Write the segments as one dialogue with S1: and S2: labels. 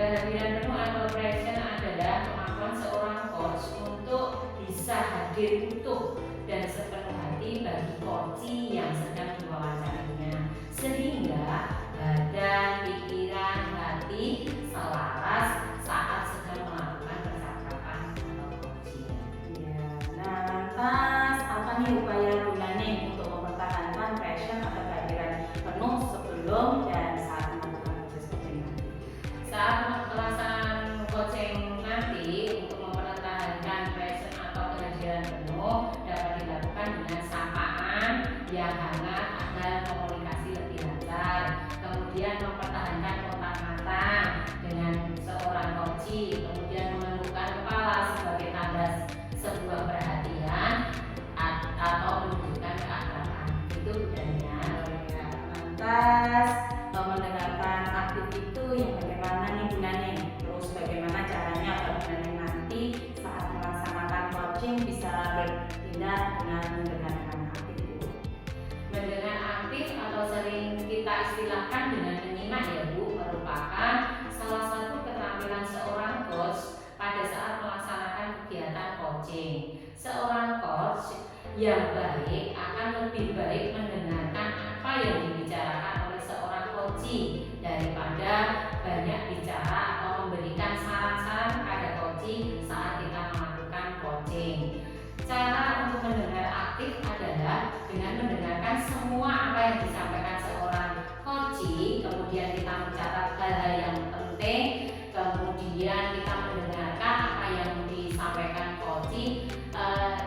S1: kehadiran penuh atau present adalah kemampuan seorang coach untuk bisa hadir utuh dan sepenuh hati bagi coachee yang sedang diwawancarinya, sehingga badan, pikiran, hati selaras saat sedang melakukan percakapan atau coaching.
S2: Ya, nah lantas apa nih upaya gunanya untuk mempertahankan passion atau kehadiran penuh sebelum dan saat melakukan proses coaching nanti?
S1: Saat pelaksanaan coaching nanti, untuk mempertahankan passion atau kehadiran penuh dapat dilakukan dengan sapaan yang hangat agar komunikasi lebih lancar. Kemudian mempertahankan kontak mata dengan seorang coachee, kemudian menundukkan kepala sebagai tanda sebuah perhatian atau menunjukkan keakraban. Itu bedanya.
S2: Ya, lantas mendengarkan aktif itu yang bagaimana nih gunanya? Terus bagaimana caranya bagaimana nanti saat melaksanakan coaching bisa bertindak dengan mendengarkan aktif itu?
S1: Mendengar aktif atau sering kita istilahkan dengan menyimak ya Bu, merupakan salah satu keterampilan seorang coach pada saat melaksanakan kegiatan coaching. Seorang coach yang baik akan lebih baik mendengarkan apa yang dibicarakan oleh seorang coachee daripada banyak bicara atau memberikan saran-saran kepada coachee saat kita melakukan coaching. Cara untuk mendengar aktif adalah dengan mendengarkan semua apa yang disampaikan seorang coachee, kemudian kita mencatat hal-hal yang penting, kemudian kita mendengarkan apa yang disampaikan coachee.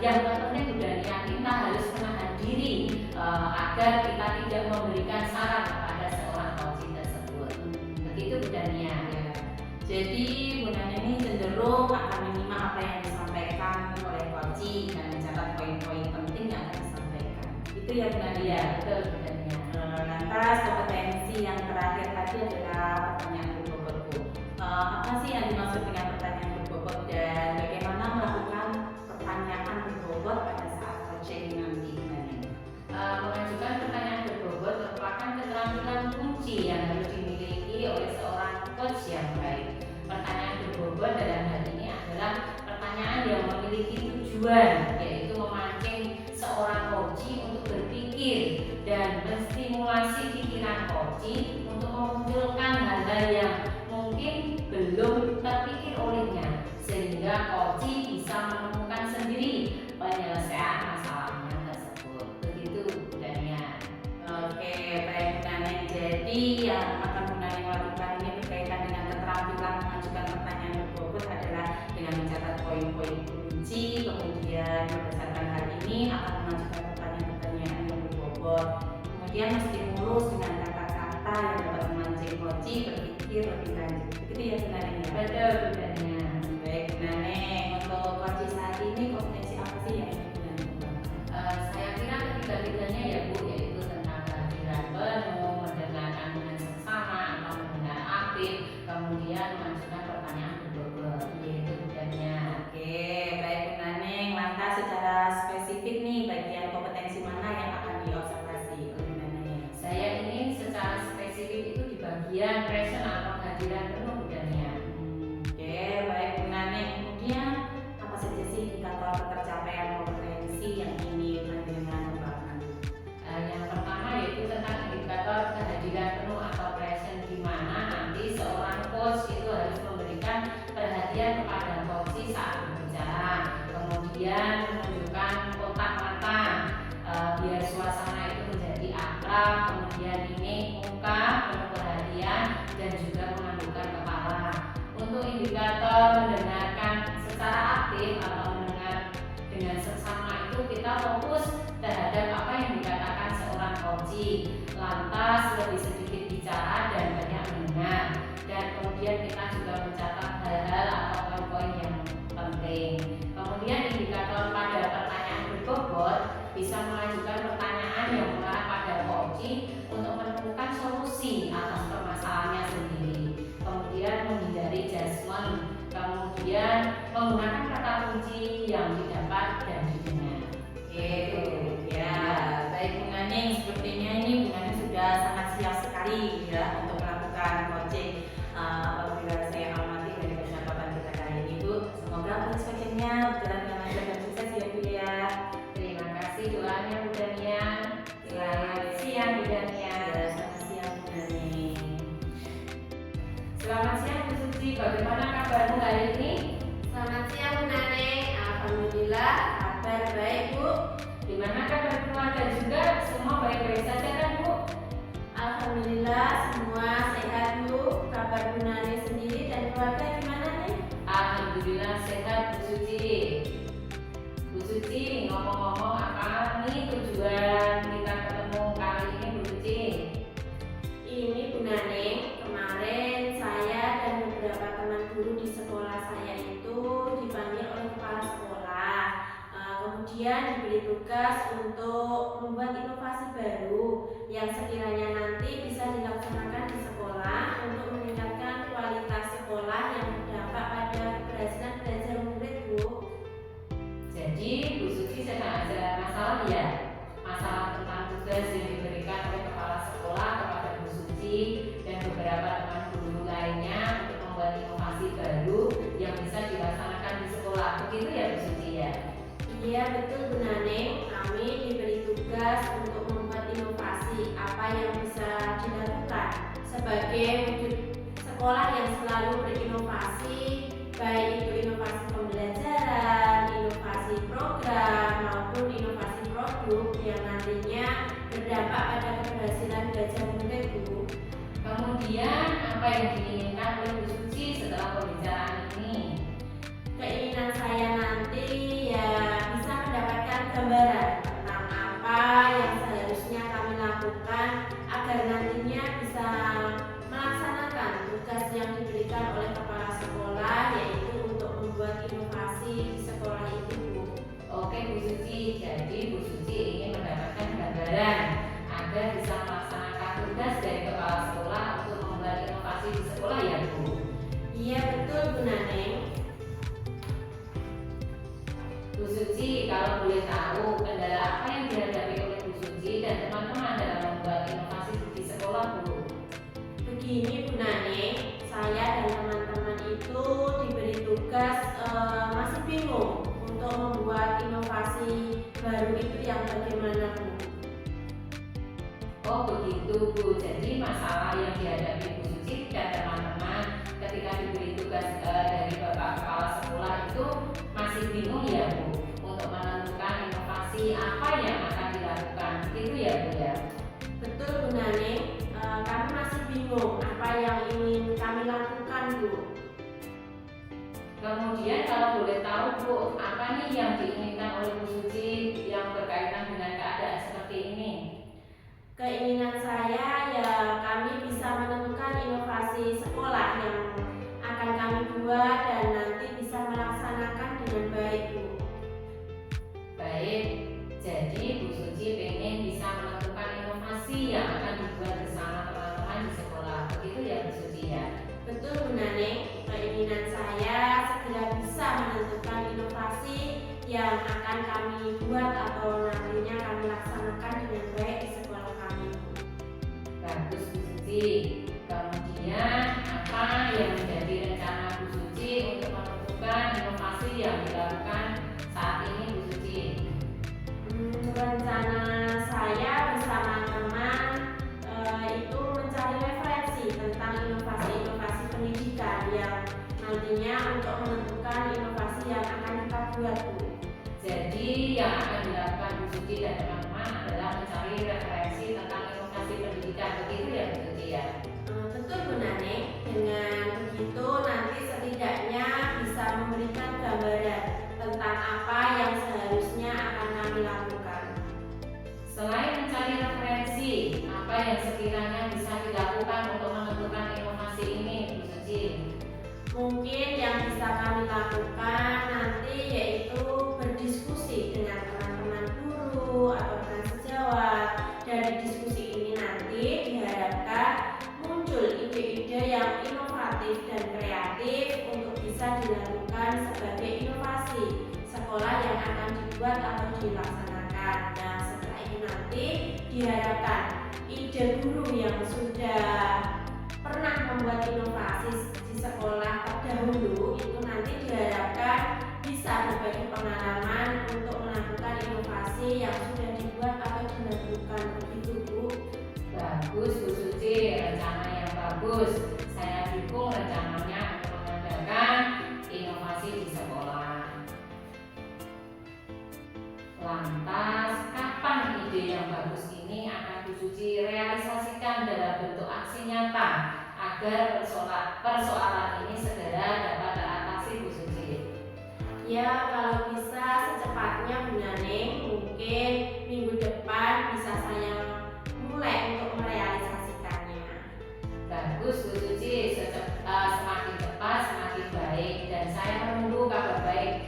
S1: Yang terpenting budaya kita harus menahan diri agar kita tidak memberikan saran kepada seorang coachee tersebut. Begitu budaya.
S2: Ya. Jadi gunanya ini cenderung akan menyimak apa yang disampaikan oleh coachee dan mencatat poin-poin penting yang akan disampaikan. Itu ya gunanya.
S1: Ya, betul budaya.
S2: Lantas kompetensi yang terakhir tadi adalah pertanyaan berbobot Bu. Apa sih yang dimaksud dengan pertanyaan berbobot dan bagaimana melakukan pertanyaan berbobot pada saat coaching nanti?
S1: Mengajukan pertanyaan berbobot merupakan keterampilan kunci yang harus dimiliki oleh seorang coach yang baik. Pertanyaan berbobot dalam hal ini adalah pertanyaan yang memiliki tujuan, yaitu memancing seorang coachee untuk berpikir dan menstimulasi pikiran coachee untuk memunculkan hal-hal yang mungkin belum terpikir olehnya, sehingga coachee bisa menemukan sendiri penyelesaian masalahnya tersebut. Begitu budaya.
S2: Oke, baik Gunanya. Jadi yang akan Gunanya lakukan ini berkaitan dengan keterampilan mengajukan pertanyaan berbobot adalah dengan mencatat poin-poin kunci, kemudian berdasarkan hal ini akan mengajukan pertanyaan-pertanyaan yang berbobot. Kemudian menstimulus dengan kata-kata yang dapat memancing coachee berpikir lebih lanjut. Begitu ya Gunanya.
S1: Betul budaya.
S2: Baik Gunanya, untuk coachee saat ini kompetensi apa sih yang ingin Gunanya kembangkan?
S1: Saya kira ketiga-tiganya ya Bu, yaitu tentang kehadiran penuh, mendengarkan dengan seksama atau mendengar aktif, kemudian mengajukan pertanyaan berbobot, yaitu budaya.
S2: Oke, baik Bu Naneng. Lantas secara spesifik nih bagian kompetensi mana yang akan diobservasi oleh Bu Naneng?
S1: Saya ingin secara spesifik itu di bagian present atau kehadiran penuh budaya.
S2: Oke, baik Bu Naneng. Kemudian apa saja sih indikator ketercapaian kompetensi yang ingin panjenengan kembangkan?
S1: Yang pertama yaitu tentang indikator kehadiran penuh atau present, di mana nanti seorang coach itu harus memberikan perhatian kepada coachee saat berbicara, kemudian menunjukkan kontak mata biar suasana itu menjadi akrab, kemudian ini muka penuh perhatian dan juga menundukkan kepala. Untuk indikator mendengarkan secara aktif atau mendengar dengan seksama itu kita fokus terhadap apa yang dikatakan seorang coachee, lantas lebih sedikit bicara dan banyak mendengar, dan kemudian kita juga mencatat hal-hal atau poin-poin yang penting. Kemudian indikator pada pertanyaan berbobot bisa mengajukan pertanyaan yang mengarah pada coachee untuk menemukan solusi atas permasalahannya sendiri, kemudian menghindari judgement, kemudian menggunakan kata kunci yang didapat dan didengar.
S2: Oke, ya baik Bu Naneng, sepertinya ini Bu Naneng sudah sangat siap sekali ya untuk melakukan coaching. Apabila saya
S1: Selamat siang Bu Suci, bagaimana kabarmu hari ini?
S3: Selamat siang Bu Naneng, alhamdulillah kabar baik Bu.
S1: Gimana kabar keluarga juga? Semua baik-baik saja kan Bu?
S3: Alhamdulillah semua sehat Bu. Kabar Bu Naneng sendiri dan keluarga gimana nih?
S1: Alhamdulillah sehat Bu Suci. Bu Suci, ngomong-ngomong apa nih tujuan kita ketemu kali ini Bu Suci?
S3: Ini Bu Naneng, kemarin saya dan beberapa teman guru di sekolah saya itu dipanggil oleh kepala sekolah. Kemudian diberi tugas untuk membuat inovasi baru yang sekiranya nanti bisa dilaksanakan di sekolah untuk meningkatkan kualitas sekolah yang berdampak pada keberhasilan belajar murid Bu.
S1: Jadi Bu Suci sedang ada masalah ya? Masalah tentang tugas yang diberikan oleh kepala sekolah kepada Bu Suci dan beberapa teman guru lainnya untuk membuat inovasi baru yang bisa dilaksanakan di sekolah. Begitu ya Bu Suci ya?
S3: Iya betul Bu Naneng, kami diberi tugas untuk membuat inovasi apa yang bisa dilakukan sebagai wujud sekolah yang selalu berinovasi, baik itu inovasi pembelajaran, inovasi program maupun inovasi produk yang nantinya berdampak pada keberhasilan belajar murid Bu.
S1: Kemudian apa yang diinginkan oleh Bu Suci setelah pembicaraan ini?
S3: Keinginan saya nanti ya bisa mendapatkan gambaran tentang apa yang seharusnya kami lakukan agar nantinya bisa melaksanakan tugas yang diberikan oleh kepala sekolah, yaitu untuk membuat inovasi di sekolah itu Bu.
S1: Oke Bu Suci, jadi Bu Suci ingin mendapatkan gambaran agar bisa melaksanakan tugas dari kepala sekolah untuk membuat inovasi di sekolah ya Bu?
S3: Iya betul Bu Naneng.
S1: Bu Suci, kalau boleh tahu kendala apa yang dihadapi oleh Bu Suci dan teman-teman dalam membuat inovasi di sekolah Bu?
S3: Begini Bu Naneng, saya dan teman-teman itu diberi tugas masih bingung untuk membuat inovasi baru itu yang bagaimana Bu.
S1: Oh begitu Bu, jadi masalah yang dihadapi Bu Suci dan teman-teman ketika diberi tugas dari Bapak Kepala Sekolah itu masih bingung ya Bu untuk menentukan inovasi apa yang akan dilakukan, gitu ya Bu ya?
S3: Betul Bu Naneng, kami masih bingung apa yang ingin kami lakukan Bu.
S1: Kemudian kalau boleh tahu Bu, apa nih yang diinginkan oleh Bu Suci yang berkaitan dengan keadaan seperti ini?
S3: Keinginan saya ya kami bisa menentukan inovasi sekolah yang akan kami buat dan nanti bisa melaksanakan dengan baik Bu.
S1: Baik, jadi Bu Suci pengen bisa menentukan inovasi yang akan dibuat bersama teman-teman di sekolah, begitu ya Bu Suci ya?
S3: Betul Bu Naneng, keinginan saya segera bisa menentukan inovasi yang akan kami buat atau nantinya kami laksanakan dengan baik di sekolah kami.
S1: Bagus Bu Suci. Kemudian apa yang menjadi rencana Bu Suci untuk menentukan inovasi yang dilakukan saat ini Bu Suci?
S3: Rencana saya bersama teman itu mencari referensi tentang inovasi-inovasi pendidikan yang nantinya untuk menentukan inovasi yang akan kita buat Bu.
S1: Jadi yang akan dilakukan Bu Suci dan teman-teman adalah mencari referensi tentang inovasi pendidikan, begitu ya Bu Suci ya?
S3: Betul Bu Naneng, dengan begitu nanti setidaknya bisa memberikan gambaran tentang apa yang seharusnya akan kami lakukan.
S1: Selain mencari referensi, apa yang sekiranya bisa dilakukan untuk menentukan inovasi ini Bu Suci?
S3: Mungkin yang bisa kami lakukan nanti yaitu berdiskusi dengan teman-teman guru atau rekan sejawat. Dari diskusi ini nanti diharapkan muncul ide-ide yang inovatif dan kreatif untuk bisa dilakukan sebagai inovasi sekolah yang akan dibuat atau dilaksanakan. Nah setelah itu nanti diharapkan ide guru yang sudah pernah membuat inovasi di sekolah terdahulu itu nanti diharapkan bisa berbagi pengalaman untuk melakukan inovasi yang sudah dibuat atau dilakukan, begitu Bu.
S1: Bagus Bu Suci, rencana yang bagus. Saya dukung agar persoalan ini segera dapat teratasi, Bu Suci?
S3: Ya, kalau bisa secepatnya Bu Naneng, mungkin minggu depan bisa saya mulai untuk merealisasikannya.
S1: Bagus Bu Suci, semakin cepat semakin baik, dan saya menunggu kabar baik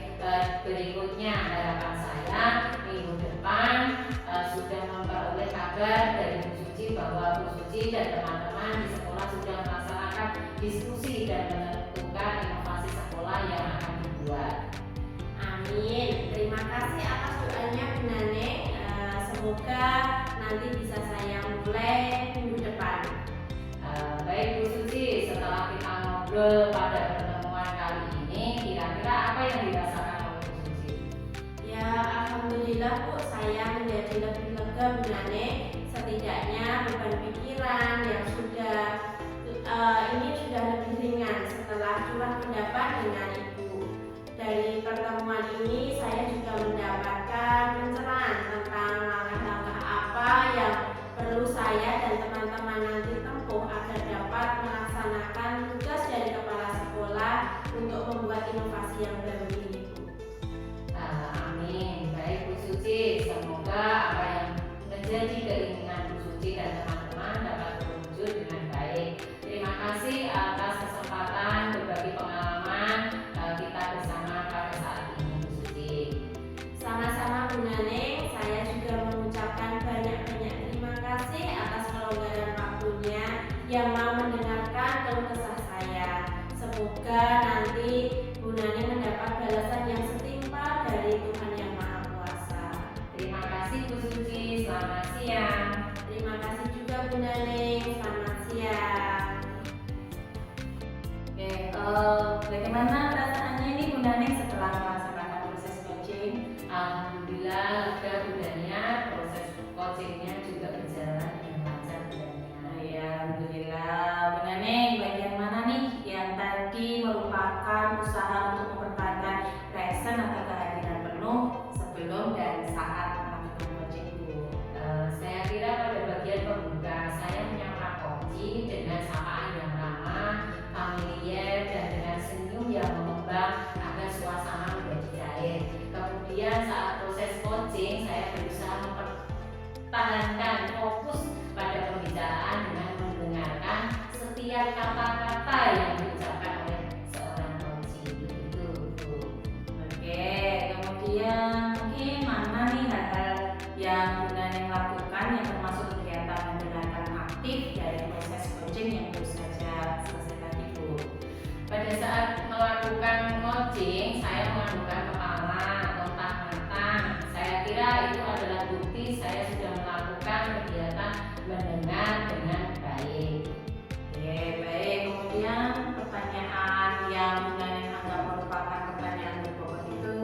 S1: berikutnya. Harapan saya minggu depan sudah memperoleh kabar dari Bu Suci bahwa Bu Suci dan teman-teman di sekolah sudah melaksanakan diskusi dan menentukan inovasi sekolah yang akan dibuat.
S3: Amin. Terima kasih atas doanya Bu Naneng. Semoga nanti bisa saya mulai minggu depan.
S1: Baik Bu Suci, setelah kita ngobrol pada pertemuan kali ini, kira-kira apa yang dirasakan oleh Bu Suci?
S3: Ya, alhamdulillah Bu, saya menjadi lebih lega Bu Naneng. Setidaknya beban pikiran yang ini sudah lebih ringan setelah curah pendapat dengan Ibu. Dari pertemuan ini saya juga mendapatkan pencerahan tentang langkah-langkah apa yang perlu saya dan teman-teman nanti tempuh agar dapat melaksanakan tugas dari kepala sekolah untuk membuat inovasi yang baru ini, Bu.
S1: Amin. Baik Bu Suci, semoga apa yang menjadi keinginan Bu Suci dan teman-teman dapat terwujud dengan baik. Terima kasih atas kesempatan berbagi pengalaman kita bersama pada saat ini, Bu Suci.
S3: Sama-sama Bu Naneng, saya juga mengucapkan banyak-banyak terima kasih atas kelonggaran waktunya yang mau mendengarkan keluh kesah saya. Semoga nanti Bu Naneng mendapat balasan yang setimpal dari Tuhan Yang Maha Kuasa.
S1: Terima kasih Bu Suci, selamat siang.
S3: Terima kasih juga Bu Naneng, selamat siang.
S2: Oke, bagaimana perasaannya ini Bu Naneng setelah melaksanakan proses coaching?
S1: Alhamdulillah lega Bu Dania, proses coachingnya juga berjalan dengan lancar Bu Dania.
S2: Ya, alhamdulillah. Bu Naneng, bagian mana nih yang tadi merupakan usaha untuk mempertahankan present atau kehadiran penuh sebelum dan saat melakukan coaching, Bu?
S1: Saya kira pada bagian pembuka saya menyapa coaching dengan sapaan yang ramah, familiar, dan dengan senyum yang mengembang agar suasana menjadi cair. Kemudian saat proses coaching saya berusaha mempertahankan fokus pada pembicaraan dengan mendengarkan setiap kata-kata yang diucapkan oleh seorang coaching. Itu Bu.
S2: Oke, kemudian mungkin mana nih hal-hal yang Bu Naneng lakukan yang termasuk kegiatan mendengarkan aktif dari proses coaching yang baru saja selesai tadi, Bu?
S1: Pada saat melakukan coaching, saya mengadukkan kepala, kontak mata. Saya kira itu adalah bukti saya sudah melakukan kegiatan mendengar dengan baik.
S2: Oke, baik. Kemudian pertanyaan yang Bu Naneng anggap merupakan pertanyaan berbobot itu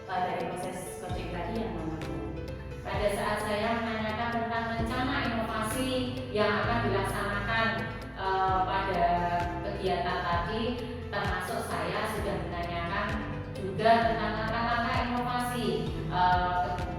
S2: dari proses coaching tadi yang mana, Bu?
S1: Pada saat saya menanyakan tentang rencana inovasi yang akan dilaksanakan pada kegiatan tadi, termasuk saya sudah menanyakan juga tentang langkah-langkah inovasi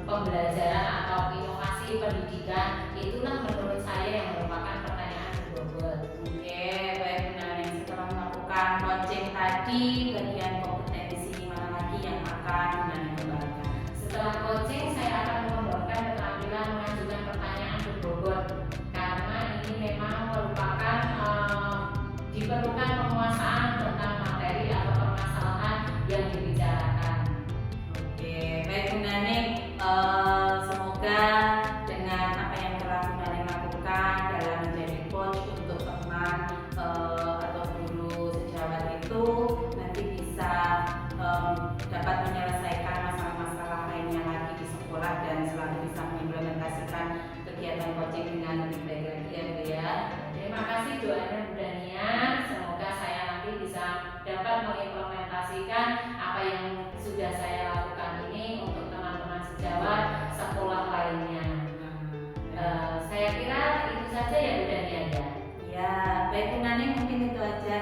S1: pembelajaran atau inovasi pendidikan. Itulah menurut saya yang merupakan pertanyaan berbobot.
S2: Oke, baik Bu Naneng. Setelah melakukan coaching tadi, bagian kompetensi mana lagi yang akan Bu Naneng kembangkan?
S1: Setelah coaching, saya akan mengembangkan keterampilan mengajukan pertanyaan berbobot, karena ini memang merupakan diperlukan penguasaan tentang materi atau permasalahan yang dibicarakan.
S2: Oke, baik Bu Naneng. Semoga dengan apa yang telah Bu Naneng lakukan dalam menjadi coach untuk teman atau guru sejawat itu nanti bisa dapat menyelesaikan masalah-masalah lainnya lagi di sekolah dan selalu bisa mengimplementasikan kegiatan coaching dengan lebih baik lagi ya Bu ya.
S1: Terima kasih doanya Bu Dania. Semoga saya nanti bisa dapat mengimplementasikan apa yang sudah saya lakukan ini untuk teman-teman sejawat sekolah lainnya. Saya kira itu saja ya Bu Dania ya.
S2: Ya, baik Bu Naneng, mungkin itu aja